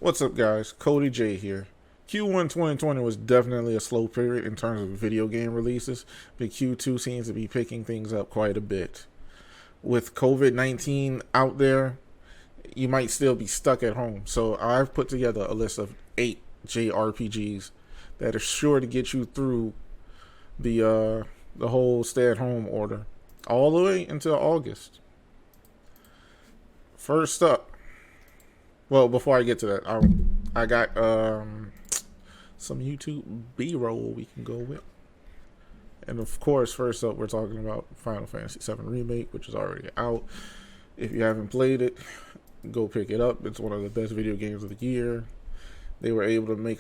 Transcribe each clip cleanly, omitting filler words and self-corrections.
What's up, guys? Cody J here. Q1 2020 was definitely a slow period in terms of video game releases, but Q2 seems to be picking things up quite a bit. With COVID-19 out there, you might still be stuck at home, so I've put together a list of 8 JRPGs that are sure to get you through the whole stay-at-home order, all the way until August. First up, well, before I get to that, I got some YouTube B-roll we can go with. And of course, first up, we're talking about Final Fantasy 7 Remake, which is already out. If you haven't played it, go pick it up. It's one of the best video games of the year. They were able to make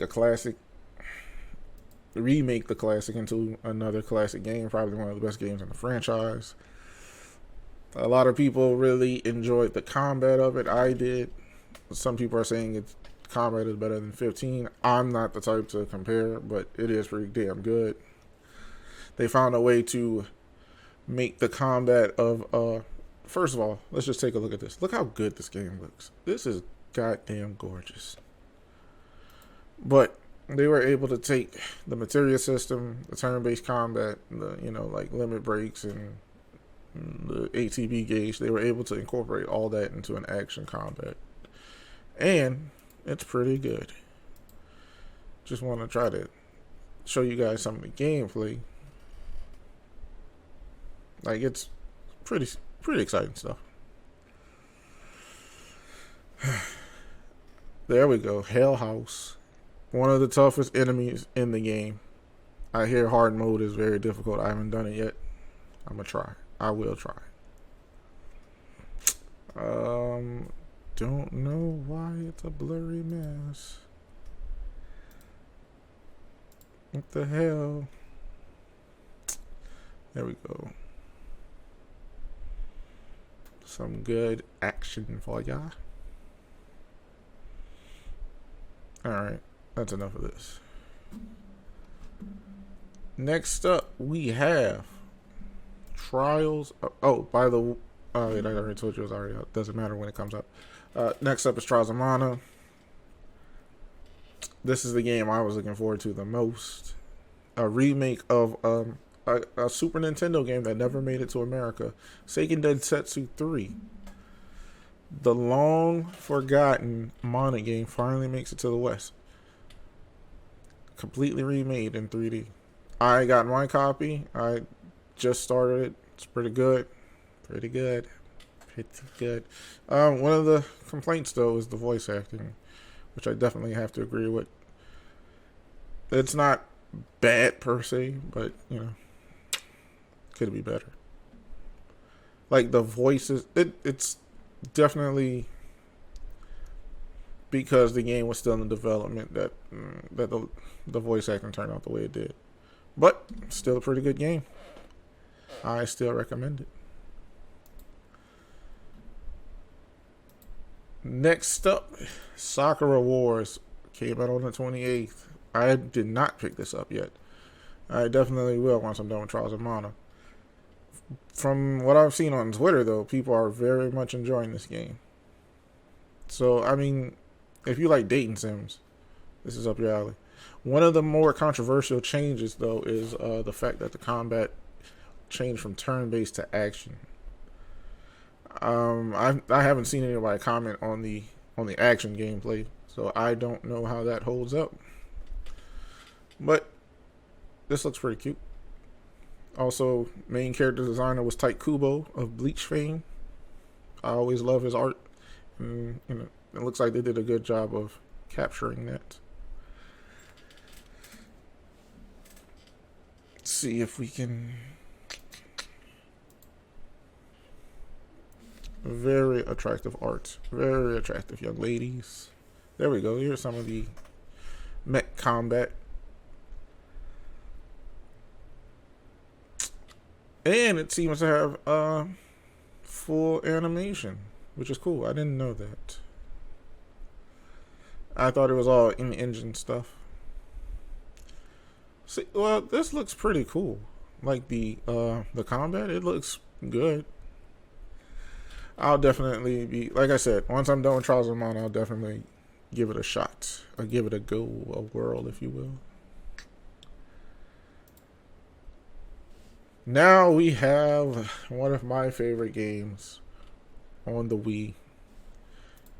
remake the classic into another classic game, probably one of the best games in the franchise. A lot of people really enjoyed the combat of it. I did. Some people are saying its combat is better than 15. I'm not the type to compare, but it is pretty damn good. They found a way to make the combat of first of all, let's just take a look at this. Look how good this game looks. This is goddamn gorgeous. But they were able to take the materia system, the turn-based combat, like limit breaks and the ATB gauge. They were able to incorporate all that into an action combat. And it's pretty good. Just want to try to show you guys some of the gameplay. Like, it's pretty exciting stuff. There we go. Hell House. One of the toughest enemies in the game. I hear hard mode is very difficult. I haven't done it yet. I'm gonna try. I will try. Don't know why it's a blurry mess. What the hell? There we go. Some good action for ya. Alright, that's enough of this. Next up, we have Trials. Oh, by the way, I already told you it was already out. Doesn't matter when it comes up. Next up is Krauser Mana. This is the game I was looking forward to the most. A remake of a Super Nintendo game that never made it to America. Seiken Densetsu 3. The long forgotten Mana game finally makes it to the West. Completely remade in 3D. I got my copy. I just started it. It's pretty good. Pretty good. One of the complaints, though, is the voice acting, which I definitely have to agree with. It's not bad per se, but could be better. Like the voices, it's definitely because the game was still in development that the voice acting turned out the way it did. But still a pretty good game. I still recommend it. Next up, Sakura Wars came out on the 28th. I did not pick this up yet. I definitely will once I'm done with Trials of Mana. From what I've seen on Twitter, though, people are very much enjoying this game. So, I mean, if you like dating sims, this is up your alley. One of the more controversial changes, though, is the fact that the combat changed from turn-based to action. I haven't seen anybody comment on the action gameplay, so I don't know how that holds up. But this looks pretty cute. Also, main character designer was Type Kubo of Bleach fame. I always love his art, and it looks like they did a good job of capturing that. Let's see if we can. Very attractive art. Very attractive young ladies. There we go. Here's some of the mech combat. And it seems to have full animation, which is cool. I didn't know that. I thought it was all in-engine stuff. See, well, this looks pretty cool. Like the combat, it looks good. I'll definitely be, like I said, once I'm done with Trials of Mana, I'll definitely give it a shot, or give it a go, a whirl, if you will. Now we have one of my favorite games on the Wii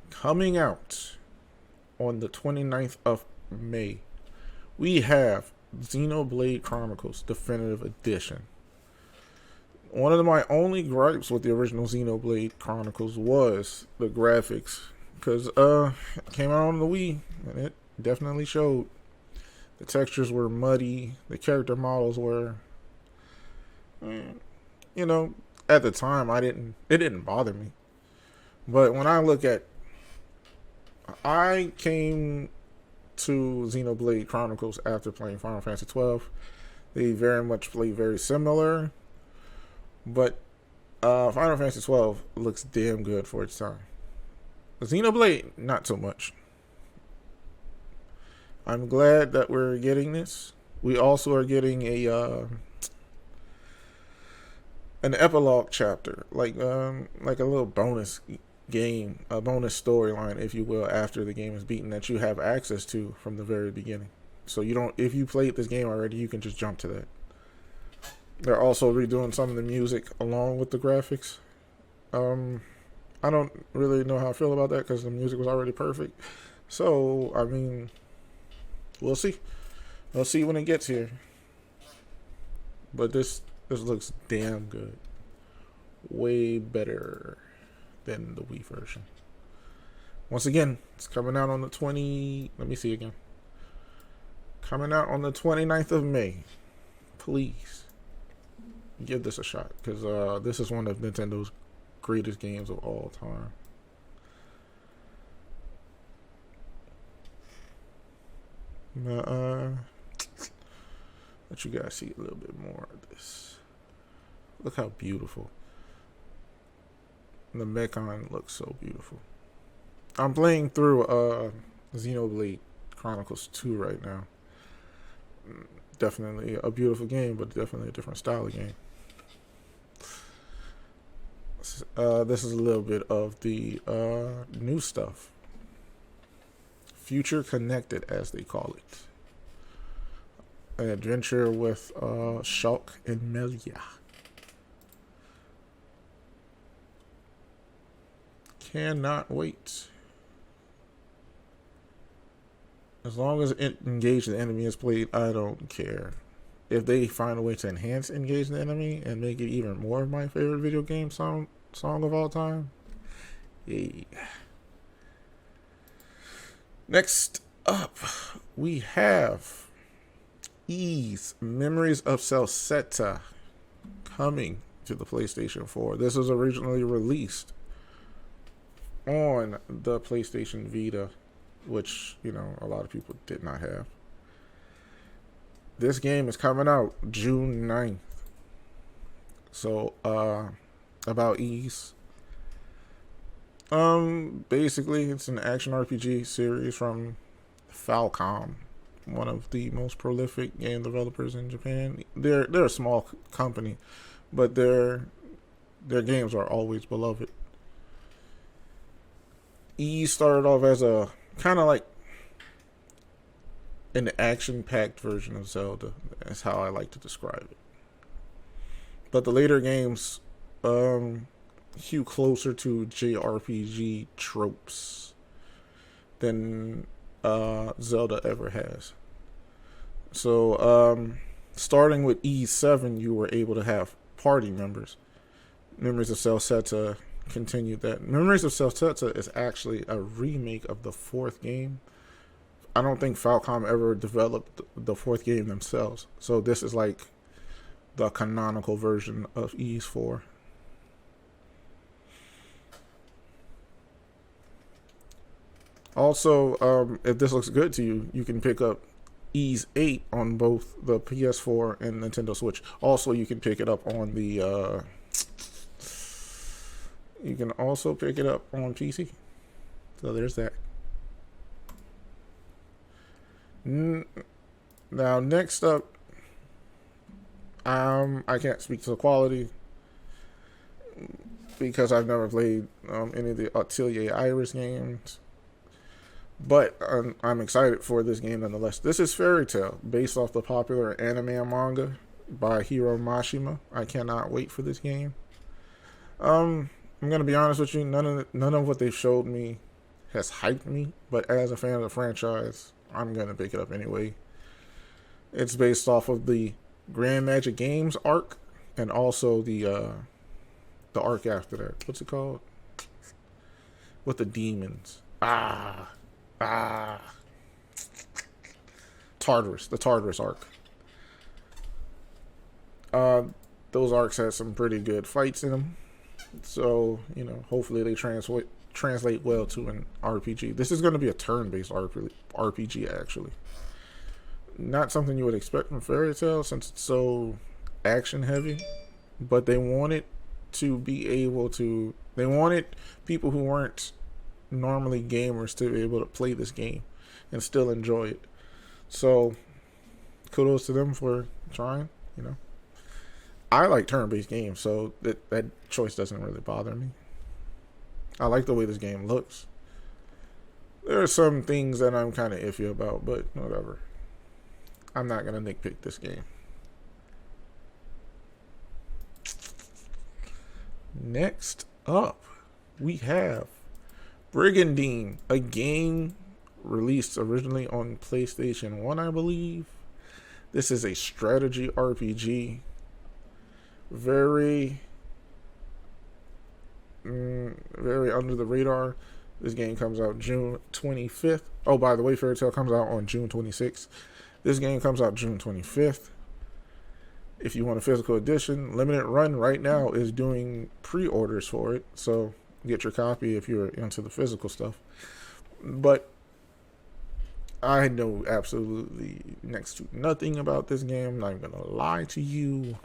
coming out on the 29th of May. We have Xenoblade Chronicles Definitive Edition. One of my only gripes with the original Xenoblade Chronicles was the graphics, because it came out on the Wii and it definitely showed. The textures were muddy, the character models were, you know, at the time it didn't bother me. But when I came to Xenoblade Chronicles after playing Final Fantasy 12. They very much play very similar, but Final Fantasy 12 looks damn good for its time. Xenoblade, not so much. I'm glad that we're getting this. We also are getting an epilogue chapter, like a little bonus game, a bonus storyline, if you will, after the game is beaten, that you have access to from the very beginning. So you don't, if you played this game already, you can just jump to that. They're also redoing some of the music along with the graphics. I don't really know how I feel about that because the music was already perfect. So, I mean, we'll see. We'll see when it gets here. But this looks damn good. Way better than the Wii version. Once again, it's coming out on the 20... Let me see again. Coming out on the 29th of May. Please give this a shot, because this is one of Nintendo's greatest games of all time. Let you guys see a little bit more of this. Look how beautiful. The Mechon looks so beautiful. I'm playing through Xenoblade Chronicles 2 right now. Definitely a beautiful game, but definitely a different style of game. This is a little bit of the new stuff. Future Connected, as they call it. An adventure with Shulk and Melia. Cannot wait. As long as engage the enemy is played, I don't care. If they find a way to enhance engage the enemy and make it even more of my favorite video game song of all time, yay. Next up, we have Ys Memories of Celceta coming to the PlayStation 4. This was originally released on the PlayStation Vita, which, you know, a lot of people did not have. This game is coming out June 9th. So, about Ys. Basically, it's an action RPG series from Falcom, one of the most prolific game developers in Japan. They're a small company, but their games are always beloved. Ys started off as a kind of like an action-packed version of Zelda. That's how I like to describe it. But the later games hew closer to JRPG tropes than Zelda ever has. So, starting with E7, you were able to have party members. Memories of Celceta continued that. Memories of Celceta is actually a remake of the fourth game. I don't think Falcom ever developed the fourth game themselves. So this is like the canonical version of Ys 4. Also, if this looks good to you, you can pick up Ys 8 on both the PS4 and Nintendo Switch. Also, you can pick it up on the... you can also pick it up on PC. So there's that. Now, next up, I can't speak to the quality because I've never played any of the Atelier Iris games. But I'm excited for this game nonetheless. This is Fairy Tail, based off the popular anime and manga by Hiro Mashima. I cannot wait for this game. I'm gonna be honest with you. None of what they showed me has hyped me. But as a fan of the franchise, I'm gonna pick it up anyway. It's based off of the Grand Magic Games arc, and also the arc after that. What's it called? With the demons. Tartarus. The Tartarus arc. Those arcs had some pretty good fights in them. So, hopefully they translate well to an RPG. This is going to be a turn-based RPG, actually. Not something you would expect from Fairy Tail since it's so action-heavy. But they wanted to be able to... They wanted people who weren't normally gamers to be able to play this game and still enjoy it. So, kudos to them for trying, I like turn-based games, so that choice doesn't really bother me. I like the way this game looks. There are some things that I'm kind of iffy about, but whatever. I'm not going to nitpick this game. Next up, we have Brigandine, a game released originally on PlayStation 1, I believe. This is a strategy RPG. Very under the radar. This game comes out June 25th. Oh, by the way, Fairy Tail comes out on June 26th. This game comes out June 25th. If you want a physical edition, Limited Run right now is doing pre-orders for it. So get your copy if you're into the physical stuff. But I know absolutely next to nothing about this game. I'm not even going to lie to you.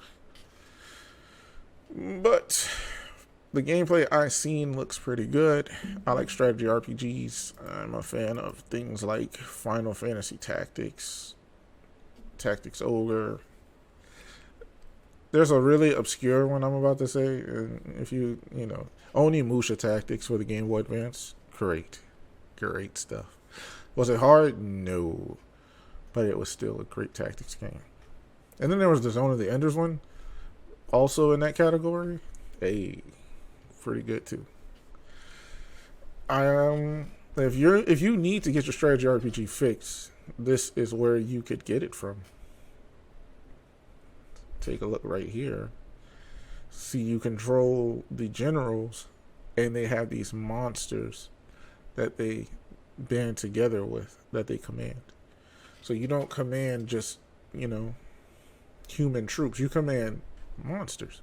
But the gameplay I've seen looks pretty good. I like strategy RPGs. I'm a fan of things like Final Fantasy Tactics, Tactics Ogre. There's a really obscure one I'm about to say. And if Onimusha Tactics for the Game Boy Advance. Great stuff. Was it hard? No. But it was still a great tactics game. And then there was the Zone of the Enders one. Also in that category. Pretty good too. If you need to get your strategy RPG fix, this is where you could get it from. Take a look right here. See, you control the generals, and they have these monsters that they band together with, that they command. So you don't command just, human troops. You command monsters.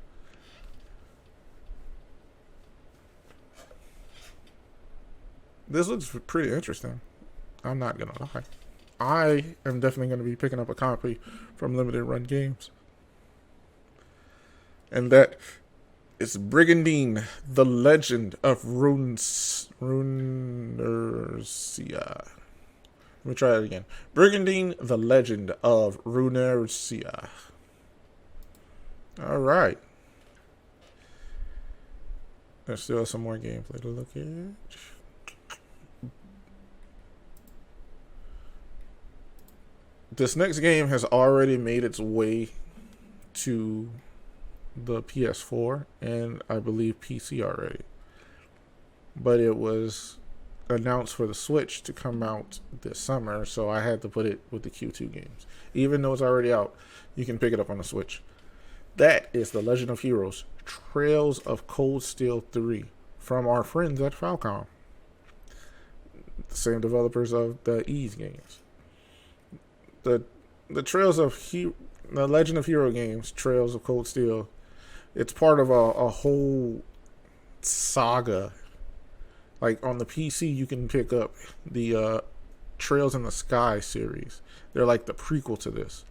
This looks pretty interesting. I'm not going to lie. I am definitely going to be picking up a copy from Limited Run Games. And that is Brigandine, the Legend of Runersia. Let me try it again. Brigandine, the Legend of Runersia. All right. There's still some more gameplay to look at. This next game has already made its way to the PS4 and I believe PC already. But it was announced for the Switch to come out this summer, so I had to put it with the Q2 games. Even though it's already out, you can pick it up on the Switch. That is The Legend of Heroes, Trails of Cold Steel 3 from our friends at Falcom. The same developers of the Ys games. The Legend of Hero games, Trails of Cold Steel, it's part of a whole saga. Like on the PC, you can pick up the Trails in the Sky series. They're like the prequel to this.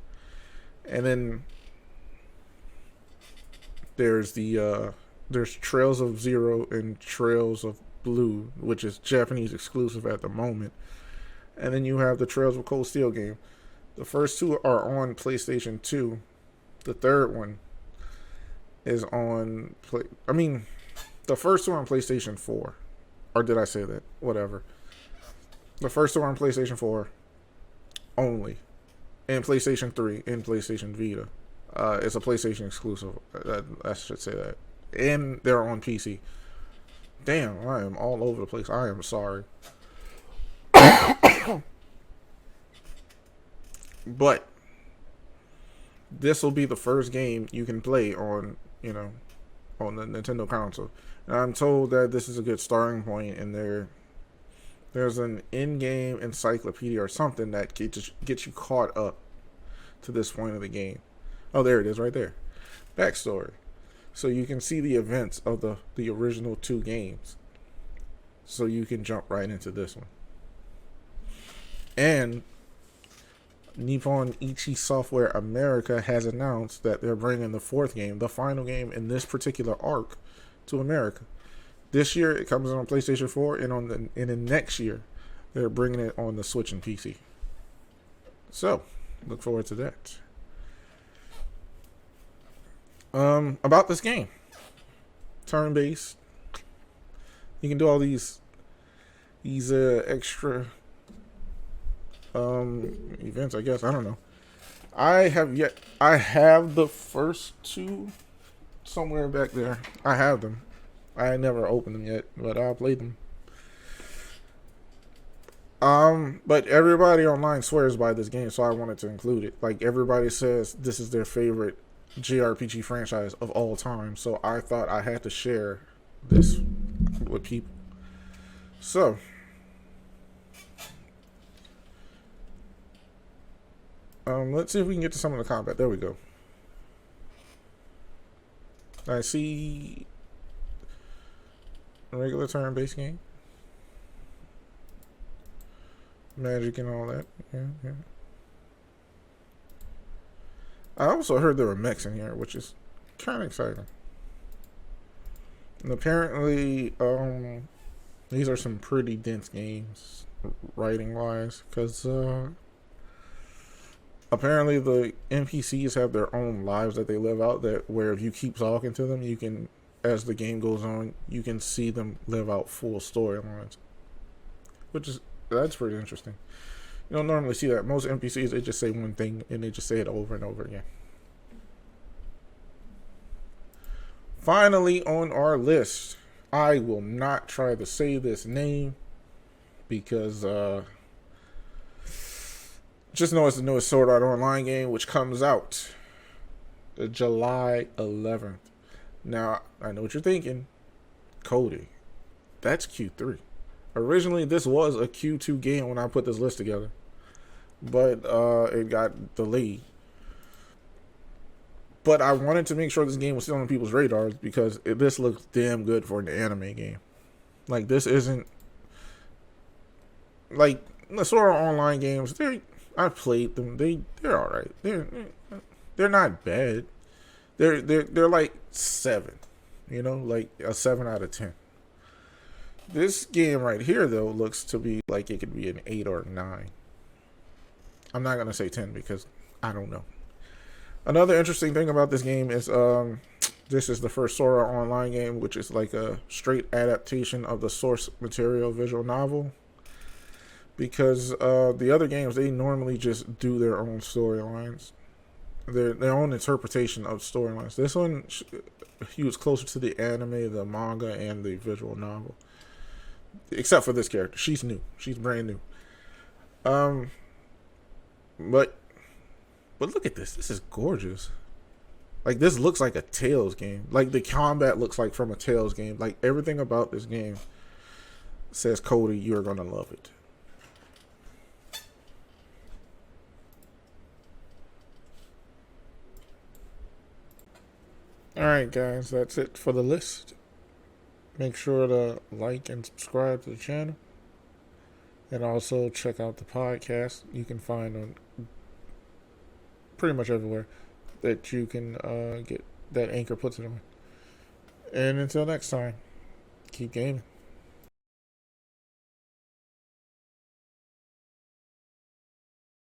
And then there's there's Trails of Zero and Trails of Blue, which is Japanese exclusive at the moment. And then you have the Trails of Cold Steel game. The first two are on PlayStation 2. The third one is on the first two are on PlayStation 4. Or did I say that? Whatever. The first two are on PlayStation 4 only, and PlayStation 3 and PlayStation Vita. It's a PlayStation exclusive. I should say that. And they're on PC. Damn, I am all over the place. I am sorry. But this will be the first game you can play on, on the Nintendo console. And I'm told that this is a good starting point, and there's an in-game encyclopedia or something that gets you caught up to this point of the game. Oh, there it is right there. Backstory. So you can see the events of the original two games. So you can jump right into this one. And Nippon Ichi Software America has announced that they're bringing the fourth game, the final game in this particular arc, to America. This year it comes on PlayStation 4, and then next year they're bringing it on the Switch and PC. So look forward to that. About this game, turn-based. You can do all these extra events, I guess. I don't know. I have the first two somewhere back there. I have them. I never opened them yet, but I'll play them. But everybody online swears by this game, so I wanted to include it. Like, everybody says this is their favorite JRPG franchise of all time, so I thought I had to share this with people. So, let's see if we can get to some of the combat. There we go. I see a regular turn-based game. Magic and all that. Yeah. I also heard there were mechs in here, which is kind of exciting. And apparently, these are some pretty dense games, writing-wise, because apparently the NPCs have their own lives that they live out, where if you keep talking to them, you can, as the game goes on, you can see them live out full storylines. That's pretty interesting. You don't normally see that. Most NPCs, they just say one thing, and they just say it over and over again. Finally on our list, I will not try to say this name, because just know it's the newest Sword Art Online game, which comes out July 11th. Now, I know what you're thinking. Cody, that's Q3. Originally, this was a Q2 game when I put this list together, but it got delayed. But I wanted to make sure this game was still on people's radars, because this looks damn good for an anime game. Like, this isn't like the Sora Online games. I've played them. They're all right. They're not bad. They're like 7, like a 7 out of 10. This game right here, though, looks to be like it could be an 8 or 9. I'm not gonna say 10 because I don't know. Another interesting thing about this game is this is the first Sora Online game, which is like a straight adaptation of the source material visual novel. Because the other games, they normally just do their own storylines, their own interpretation of storylines. This one hews closer to the anime, the manga, and the visual novel. Except for this character, she's new. She's brand new. But look at this. This is gorgeous. Like, this looks like a Tales game. Like, the combat looks like from a Tales game. Like, everything about this game says, Cody, you're gonna love it. Alright, guys, that's it for the list. Make sure to like and subscribe to the channel. And also check out the podcast. You can find on pretty much everywhere that you can get that Anchor puts it on. And until next time, keep gaming.